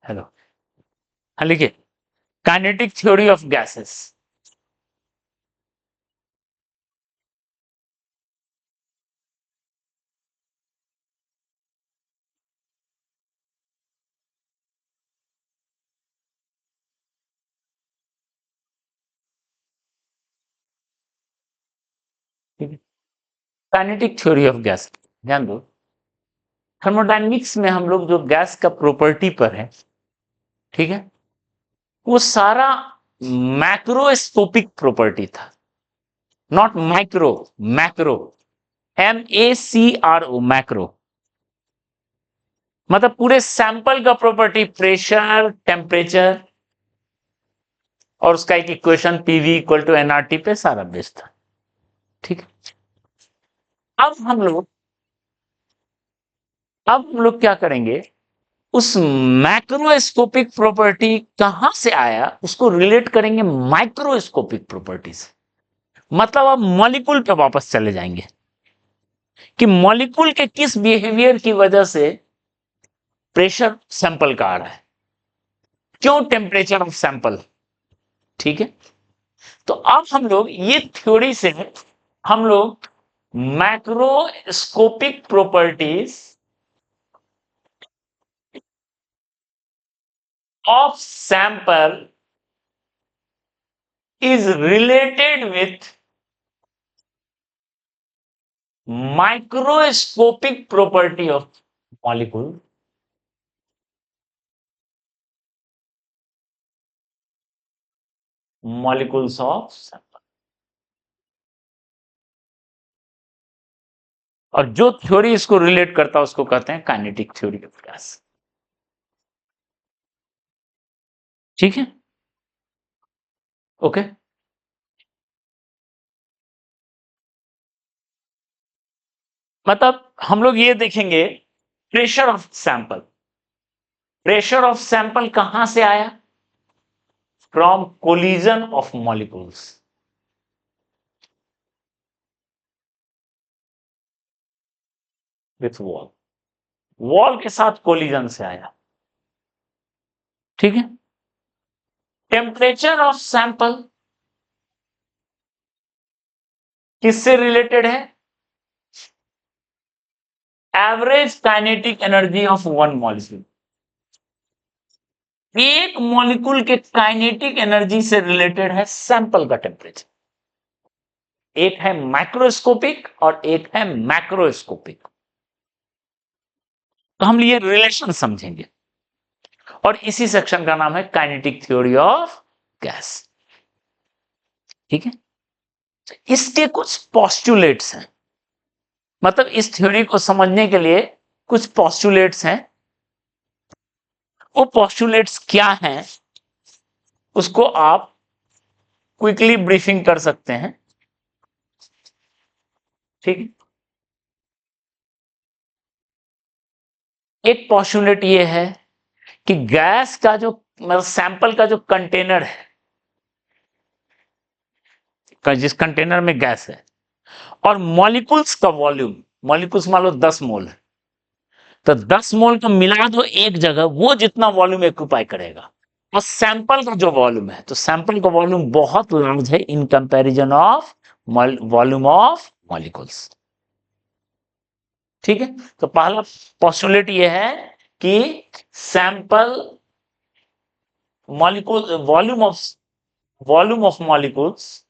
Hello. हाँ, लिखिए। Kinetic theory of gases. ठीक है। काइनेटिक थ्योरी ऑफ गैस, ध्यान दो। थर्मोडायनेमिक्स में हम लोग जो गैस का प्रॉपर्टी पर है, ठीक है, वो सारा मैक्रोस्कोपिक प्रॉपर्टी था, not micro. Macro, MACRO, macro मतलब पूरे सैंपल का प्रॉपर्टी, प्रेशर, टेम्परेचर और उसका एक equation PV equal to nRT पे सारा बेस्ड था। ठीक है। अब हम लोग क्या करेंगे, उस मैक्रोस्कोपिक प्रॉपर्टी कहां से आया उसको रिलेट करेंगे माइक्रोस्कोपिक प्रॉपर्टी से। मतलब अब मॉलिक्यूल पे वापस चले जाएंगे कि मॉलिक्यूल के किस बिहेवियर की वजह से प्रेशर सैंपल का आ रहा है, क्यों टेम्परेचर ऑफ सैंपल। ठीक है। तो अब हम लोग ये थ्योरी से हम लोग macroscopic properties of sample is related with microscopic property of molecule, molecules of sample। और जो थ्योरी इसको रिलेट करता है उसको कहते हैं काइनेटिक थ्योरी ऑफ गैस। ठीक है। ओके। मतलब हम लोग ये देखेंगे pressure of sample. Pressure of sample कहां से आया, from collision of molecules with wall. Wall के साथ कोलिजन से आया। ठीक है। टेम्परेचर ऑफ सैंपल किससे रिलेटेड है, average kinetic energy of one molecule. एक मॉलिक्यूल के काइनेटिक एनर्जी से रिलेटेड है सैंपल का टेम्परेचर। एक है माइक्रोस्कोपिक और एक है मैक्रोस्कोपिक। तो हम ये रिलेशन समझेंगे और इसी सेक्शन का नाम है काइनेटिक थ्योरी ऑफ गैस। ठीक है। इसके कुछ पोस्टुलेट्स हैं, मतलब इस थ्योरी को समझने के लिए कुछ पोस्टुलेट्स हैं। वो पोस्टुलेट्स क्या हैं उसको आप क्विकली ब्रीफिंग कर सकते हैं। ठीक है। एक पोस्टुलेट ये है कि गैस का जो मतलब सैंपल का जो कंटेनर है, जिस कंटेनर में गैस है, और मॉलिक्यूल्स का वॉल्यूम, मॉलिक्यूल्स मान लो 10 मोल है, तो 10 मोल को मिला दो एक जगह, वो जितना वॉल्यूम ऑक्यूपाई करेगा। और सैंपल का जो वॉल्यूम है, तो सैंपल का वॉल्यूम बहुत लार्ज है in comparison of volume of molecules. ठीक है। तो पहला पोस्टुलेट ये है कि sample molecule volume of molecules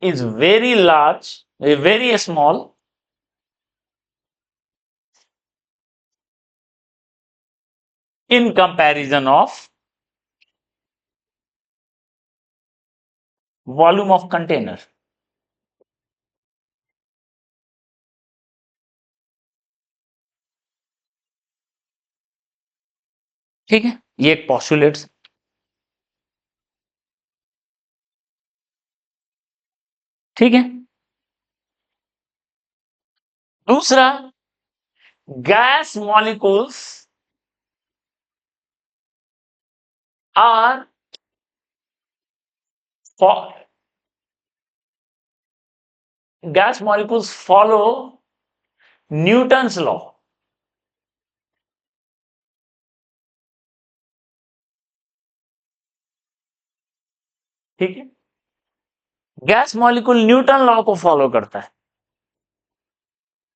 is very large, very small in comparison of volume of container। ठीक है। ये एक पोस्टुलेट्स। ठीक है। दूसरा, gas molecules are gas molecules follow Newton's law. ठीक है, गैस मॉलिक्यूल न्यूटन लॉ को फॉलो करता है।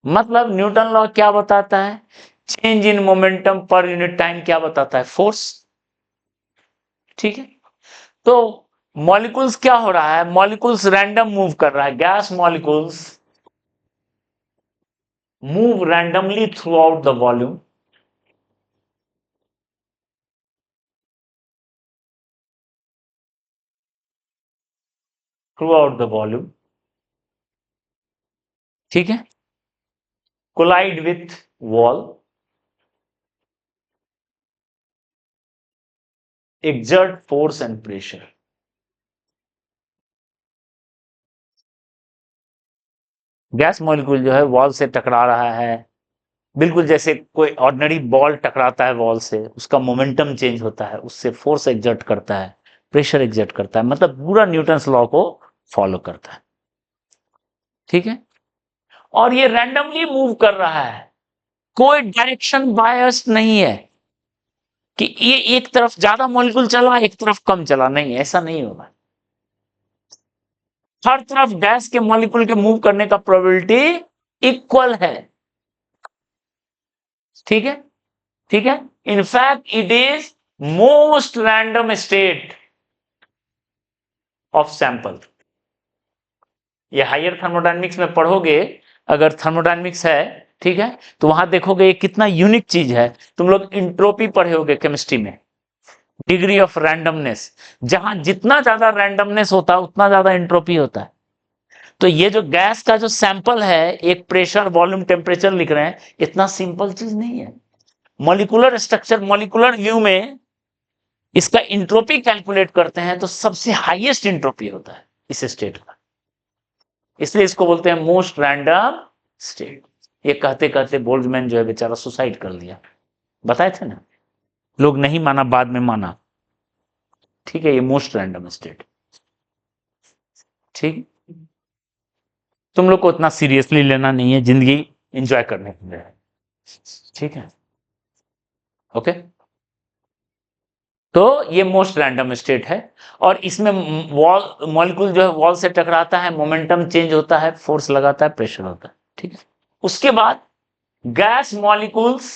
मतलब न्यूटन लॉ क्या बताता है? Change in momentum per unit time क्या बताता है? फोर्स। ठीक है, तो मॉलिक्यूल्स क्या हो रहा है? मॉलिक्यूल्स रैंडम मूव कर रहा है। Gas molecules move randomly throughout the volume. Throughout the volume. ठीक है, collide with wall, exert force and pressure। Gas molecule जो है वॉल से टकरा रहा है, बिल्कुल जैसे कोई ऑर्डिनरी बॉल टकराता है वॉल से, उसका मोमेंटम चेंज होता है, उससे फोर्स एग्जर्ट करता है, प्रेशर एग्जर्ट करता है, मतलब पूरा न्यूटन्स लॉ को फॉलो करता है। ठीक है, और ये रैंडमली मूव कर रहा है, कोई डायरेक्शन बायस नहीं है कि ये एक तरफ ज्यादा मॉलिक्यूल चला एक तरफ कम चला, नहीं, ऐसा नहीं होगा। हर तरफ गैस के मॉलिक्यूल के मूव करने का प्रोबेबिलिटी इक्वल है। ठीक है, ठीक है, in fact it is most random state of sample. ये हायर थर्मोडायनेमिक्स में पढ़ोगे, अगर थर्मोडायनेमिक्स है, ठीक है, तो वहां देखोगे ये कितना यूनिक चीज है। तुम लोग इंट्रोपी पढ़े होगे केमिस्ट्री में, डिग्री ऑफ रैंडमनेस। जहां जितना ज्यादा रैंडमनेस होता है उतना ज्यादा इंट्रोपी होता है। तो ये जो गैस का जो सैंपल है, एक प्रेशर वॉल्यूम टेम्परेचर लिख रहे हैं, इतना सिंपल चीज नहीं है। मॉलिक्यूलर स्ट्रक्चर, मॉलिक्यूलर व्यू में इसका इंट्रोपी कैलकुलेट करते हैं तो सबसे हाईएस्ट इंट्रोपी होता है इस स्टेट का, इसलिए इसको बोलते हैं मोस्ट रैंडम स्टेट। ये कहते कहते बोल्ट्जमैन जो है बेचारा सुसाइड कर लिया, बताए थे ना, लोग नहीं माना, बाद में माना। ठीक है, ये मोस्ट रैंडम स्टेट। ठीक, तुम लोग को उतना सीरियसली लेना नहीं है, जिंदगी एंजॉय करने के लिए है। ठीक है, ओके, तो ये मोस्ट रैंडम स्टेट है, और इसमें वॉल मॉलिक्यूल जो है वॉल से टकराता है, मोमेंटम चेंज होता है, फोर्स लगाता है, प्रेशर होता है। ठीक है, उसके बाद gas molecules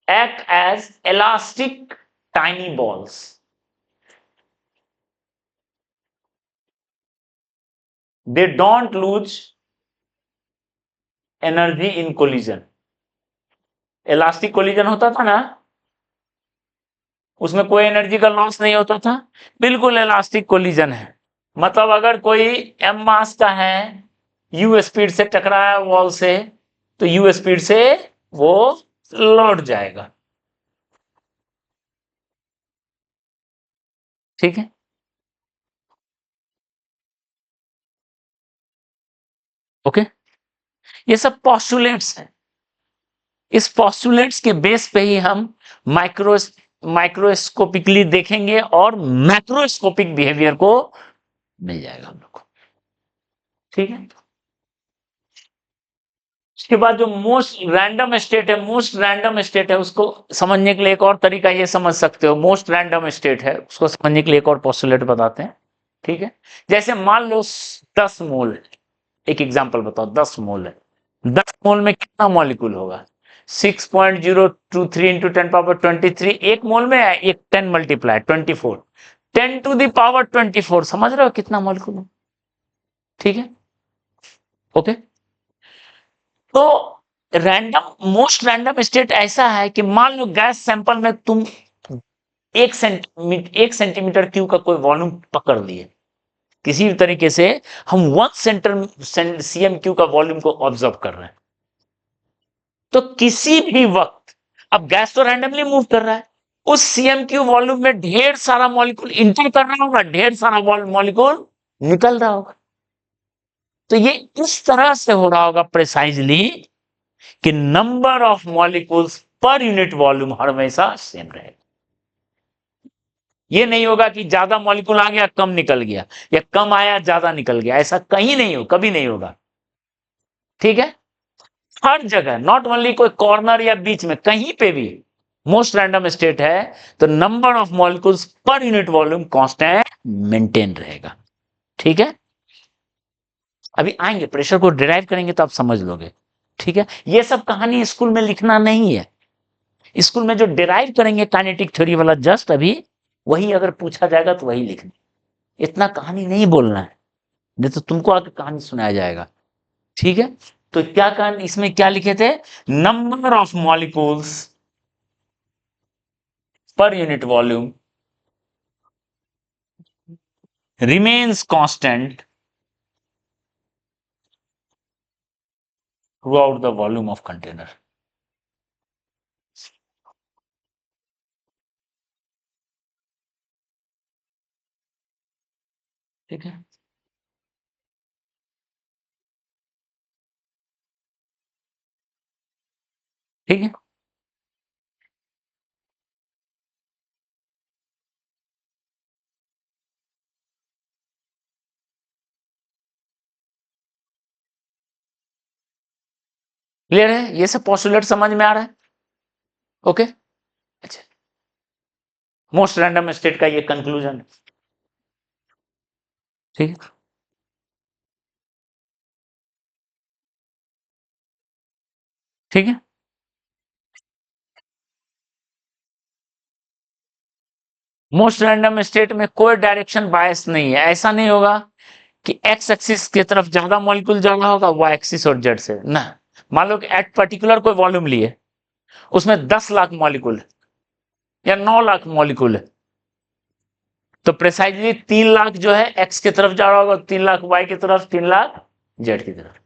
act as elastic tiny balls। They don't lose energy in collision। Elastic collision होता था ना, उसमें कोई एनर्जी का लॉस नहीं होता था, बिल्कुल इलास्टिक कोलिजन है। मतलब अगर कोई एम मास का है, यू स्पीड से टकराया वॉल से, तो यू स्पीड से वो लौट जाएगा। ठीक है, ओके, ये सब पॉस्टुलेट्स हैं। इस पॉस्टुलेट्स के बेस पे ही हम माइक्रोस्कोपिकली देखेंगे और मैक्रोस्कोपिक बिहेवियर को मिल जाएगा हम लोग को। ठीक है, उसके बाद जो मोस्ट रैंडम स्टेट है, मोस्ट रैंडम स्टेट है, उसको समझने के लिए एक और तरीका ये समझ सकते हो, मोस्ट रैंडम स्टेट है उसको समझने के लिए एक और पॉस्टुलेट बताते हैं। ठीक है, जैसे मान लो 10 मोल, एक एग्जांपल बताओ, 10 मोल है, 10 मोल में कितना मॉलिक्यूल होगा? 6.023 इंटू 10 पावर 23, एक मोल में है, एक 10 मल्टीप्लाई 24, 10 टू द पावर 24, समझ रहे हो कितना मॉलिक्यूल? ठीक है, ओके, तो रैंडम मोस्ट रैंडम स्टेट ऐसा है कि मान लो गैस सैंपल में तुम 1 सेंटीमीटर क्यूब का कोई वॉल्यूम पकड़ लिए, किसी भी तरीके से हम 1 CM क्यू का वॉल्यूम को ऑब्जर्व कर रहे हैं, तो किसी भी वक्त, अब गैस तो रैंडमली मूव कर रहा है, उस CM क्यू वॉल्यूम में ढेर सारा मॉलिक्यूल इंटर कर रहा होगा, ढेर सारा मॉलिक्यूल निकल रहा होगा। तो ये इस तरह से हो रहा होगा प्रिसाइजली कि number of molecules per unit volume हमेशा सेम रहेगा। ये नहीं होगा कि ज्यादा मॉलिक्यूल आ गया कम निकल गया, या कम आया ज्यादा निकल गया, ऐसा कहीं नहीं हो, कभी नहीं होगा। ठीक है, हर जगह, नॉट ओनली कोई कॉर्नर या बीच में, कहीं पे भी मोस्ट रैंडम स्टेट है तो number of molecules per unit volume constant maintain रहेगा। ठीक है, अभी आएंगे प्रेशर को डिराइव करेंगे तो आप समझ लोगे। ठीक है, ये सब कहानी स्कूल में लिखना नहीं है, स्कूल में जो डिराइव करेंगे काइनेटिक थ्योरी वाला जस्ट अभी वही अगर पूछा जाएगा तो वही लिखना, इतना कहानी नहीं बोलना है, नहीं तो तुमको आके कहानी सुनाया जाएगा। ठीक है, तो क्या कहानी इसमें क्या लिखे थे, number of molecules per unit volume remains constant throughout the volume of container। ठीक है, ठीक है, क्लियर है, ये सब पोस्टुलेट समझ में आ रहा है। ओके, अच्छा, मोस्ट रैंडम स्टेट का ये कंक्लूजन। ठीक है, ठीक है, मोस्ट रैंडम स्टेट में कोई डायरेक्शन बायस नहीं है, ऐसा नहीं होगा कि एक्स एक्सिस की तरफ ज्यादा मॉलिक्यूल जाना होगा, वाई एक्सिस और जेड से ना। मान लो कि एट पर्टिकुलर कोई वॉल्यूम लिए, उसमें 10 लाख मॉलिक्यूल या 9 लाख मॉलिक्यूल है, तो प्रिसाइजली 3 लाख जो है एक्स की तरफ जा रहा होगा, 3 लाख वाई की तरफ, 3 लाख जेड की तरफ।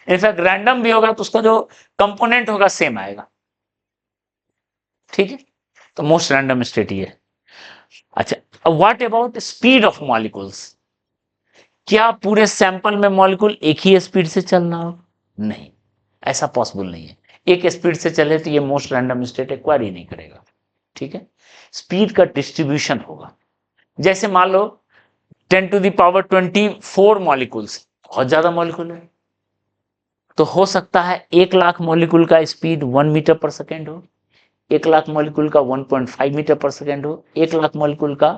इनफैक्ट रैंडम भी होगा तो उसका जो कंपोनेंट होगा सेम आएगा। ठीक है, तो मोस्ट रैंडम स्टेट ये है। अच्छा, अब what about speed of molecules, क्या पूरे सैंपल में मॉलिक्यूल एक ही स्पीड से चलना हो, नहीं, ऐसा पॉसिबल नहीं है। एक स्पीड से चले तो ये मोस्ट रैंडम स्टेट एक्वायर ही नहीं करेगा। ठीक है, स्पीड का डिस्ट्रीब्यूशन होगा, जैसे मान लो 10⁻24 मॉलिक्यूल्स, बहुत ज्यादा मॉलिक्यूल है, तो हो सकता है 1 लाख मॉलिक्यूल का स्पीड 1 मीटर पर सेकेंड हो, 1 लाख मॉलिक्यूल का 1.5 मीटर पर सेकेंड हो, 1 लाख मॉलिक्यूल का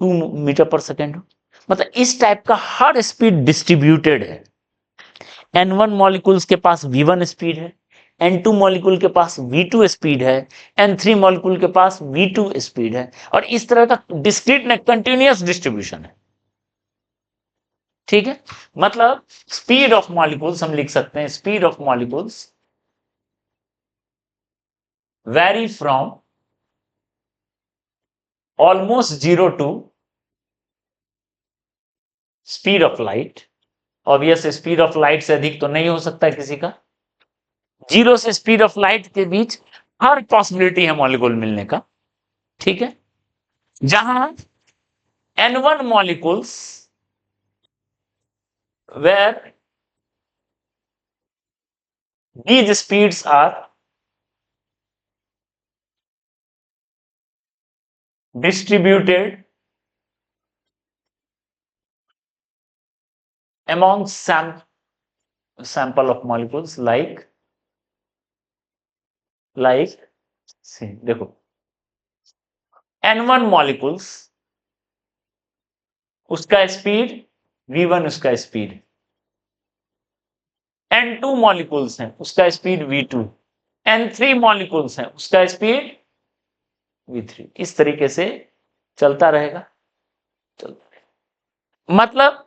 2 मीटर पर सेकेंड हो। मतलब इस टाइप का हर स्पीड डिस्ट्रीब्यूटेड है। N1 मॉलिक्यूल्स के पास V1 स्पीड है, N2 मॉलिक्यूल के पास V2 स्पीड है, N3 मॉलिक्यूल के पास V2 स्पीड है, और इस तरह का डिस्क्रीट कंटिन्यूअस डिस्ट्रीब्यूशन है। ठीक है, मतलब स्पीड ऑफ मॉलिक्यूल्स हम लिख सकते हैं, speed of molecules vary from almost zero to speed of light. Obvious speed of light से अधिक तो नहीं हो सकता है किसी का, जीरो से स्पीड ऑफ लाइट के बीच हर पॉसिबिलिटी है मॉलिक्यूल मिलने का। ठीक है, जहां N1 molecules where these speeds are distributed among sample of molecules like see देखो N1 मॉलिक्यूल्स, उसका स्पीड V1 उसका स्पीड, N2 मॉलिक्यूल्स हैं उसका स्पीड V2, N3 मॉलिक्यूल्स हैं उसका स्पीड V3, इस तरीके से चलता रहेगा, चलता रहेगा। मतलब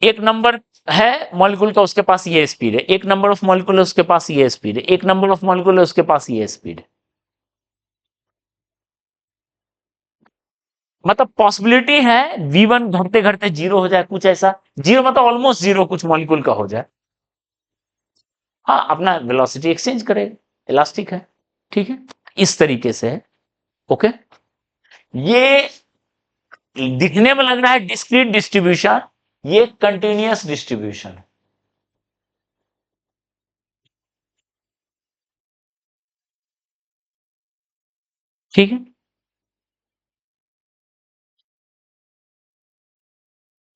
एक नंबर है मॉलिक्यूल का, उसके पास ये स्पीड है, एक नंबर ऑफ मॉलिक्यूल है उसके पास ये स्पीड है, एक नंबर ऑफ मॉलिक्यूल है उसके पास ये स्पीड है। मतलब पॉसिबिलिटी है V1 घटते घटते जीरो हो जाए, कुछ ऐसा, जीरो मतलब ऑलमोस्ट जीरो कुछ मॉलिक्यूल का हो जाए। हाँ, अपना वेलोसिटी एक्सचेंज करेगा, इलास्टिक है। ठीक है, इस तरीके से है। ओके, ये दिखने में लग रहा है डिस्क्रीट डिस्ट्रीब्यूशन, ये कंटिन्यूअस डिस्ट्रीब्यूशन है। ठीक है,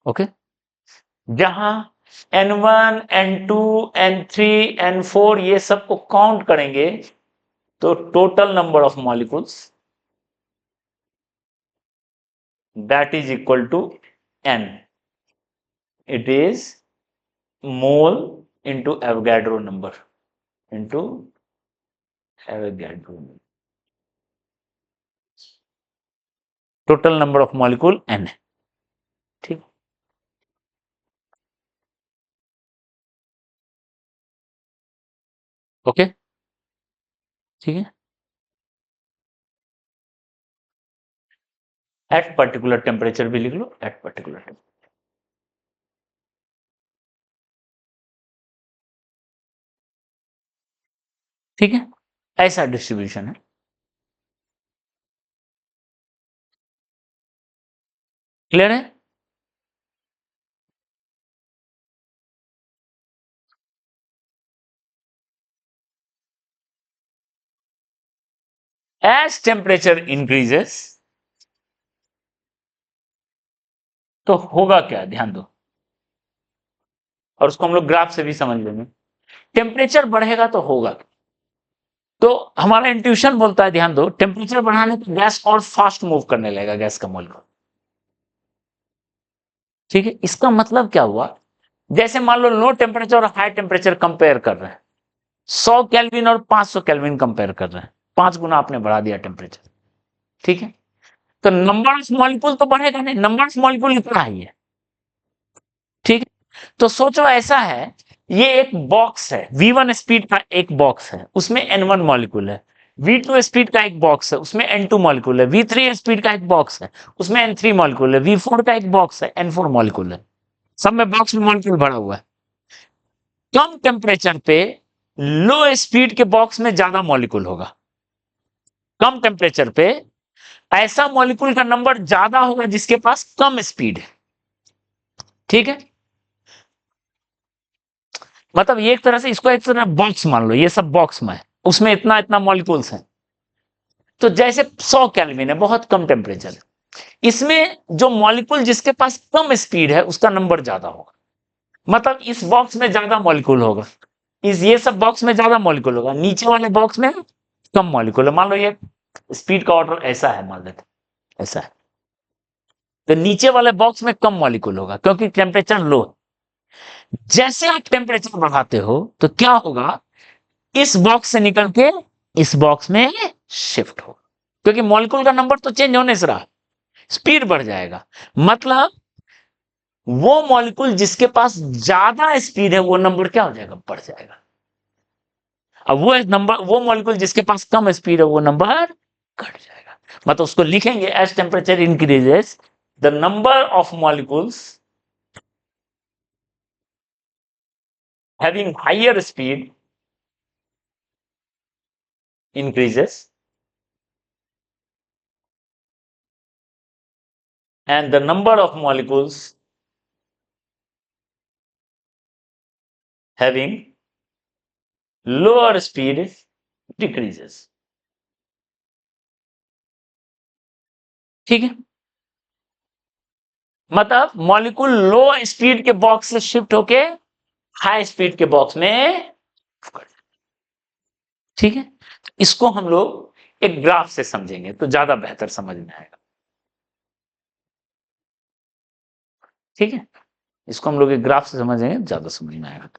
ओके, जहां N1, N2, N3, N4 ये सबको काउंट करेंगे तो total number of molecules that is equal to N. It is mole into Avogadro number. Into Avogadro number. Total number of molecule N है, ठीक। ओके, ठीक है। एट पर्टिकुलर टेम्परेचर भी लिख लो, एट पर्टिकुलर टेम्परेचर, ठीक है। ऐसा डिस्ट्रीब्यूशन है। क्लियर है? एज टेम्परेचर इंक्रीजेस तो होगा क्या, ध्यान दो, और उसको हम लोग ग्राफ से भी समझ लेंगे। टेम्परेचर बढ़ेगा तो होगा, तो हमारा इंट्यूशन बोलता है, ध्यान दो, टेम्परेचर बढ़ाने पर गैस और फास्ट मूव करने लगेगा, गैस का मॉलिक्यूल, ठीक है। इसका मतलब क्या हुआ, जैसे मान लो लो टेम्परेचर और हाई टेम्परेचर कंपेयर कर रहे हैं, 100 केल्विन और 500 केल्विन कंपेयर कर रहे हैं, 5 गुना आपने बढ़ा दिया टेम्परेचर, ठीक है। तो नंबर ऑफ मॉलिक्यूल तो बढ़ेगा नहीं, नंबर ऑफ मॉलिक्यूल इतना ही है, ठीक है। तो सोचो ऐसा है, ये एक बॉक्स है, V1 स्पीड का एक बॉक्स है, उसमें N1 मॉलिक्यूल है। V2 स्पीड का एक बॉक्स है, उसमें N2 मॉलिक्यूल है। V3 स्पीड का एक बॉक्स है, उसमें N3 मॉलिक्यूल है। V4 का एक बॉक्स है, N4 मॉलिक्यूल है। सब में बॉक्स में मॉलिक्यूल भरा हुआ है। कम टेम्परेचर पे लो स्पीड के बॉक्स में ज्यादा मॉलिक्यूल होगा। कम टेम्परेचर पे ऐसा मॉलिक्यूल का नंबर ज्यादा होगा जिसके पास कम स्पीड है, ठीक है। मतलब ये एक तरह से इसको एक तरह बॉक्स मान लो, ये सब बॉक्स में है, उसमें इतना इतना मॉलिक्यूल्स हैं। तो जैसे 100 केल्विन है, बहुत कम टेम्परेचर है, इसमें जो मॉलिक्यूल जिसके पास कम स्पीड है उसका नंबर ज्यादा होगा। मतलब इस बॉक्स में ज्यादा मॉलिक्यूल होगा, इस ये सब बॉक्स में ज्यादा मॉलिक्यूल होगा, नीचे वाले बॉक्स में कम मॉलिक्यूल है। मान लो ये स्पीड का ऑर्डर ऐसा है, मान लेते ऐसा है, तो नीचे वाले बॉक्स में कम मॉलिक्यूल होगा क्योंकि टेम्परेचर लो है। जैसे आप टेम्परेचर बढ़ाते हो तो क्या होगा, इस बॉक्स से निकल के इस बॉक्स में शिफ्ट होगा, क्योंकि मॉलिक्यूल का नंबर तो चेंज होने से रहा, स्पीड बढ़ जाएगा। मतलब वो मॉलिक्यूल जिसके पास ज्यादा स्पीड है वो नंबर क्या हो जाएगा, बढ़ जाएगा। अब वो नंबर, वो मॉलिक्यूल जिसके पास कम स्पीड है वो नंबर घट जाएगा। मतलब उसको लिखेंगे, as temperature increases the number of molecules having higher speed increases and the number of molecules having lower speed decreases, ठीक है। मतलब मॉलिक्यूल लो स्पीड के बॉक्स से शिफ्ट होके हाई स्पीड के बॉक्स में, ठीक है। इसको हम लोग एक ग्राफ से समझेंगे तो ज्यादा बेहतर समझ में आएगा, ठीक है। इसको हम लोग एक ग्राफ से समझेंगे, ज्यादा समझ में आएगा।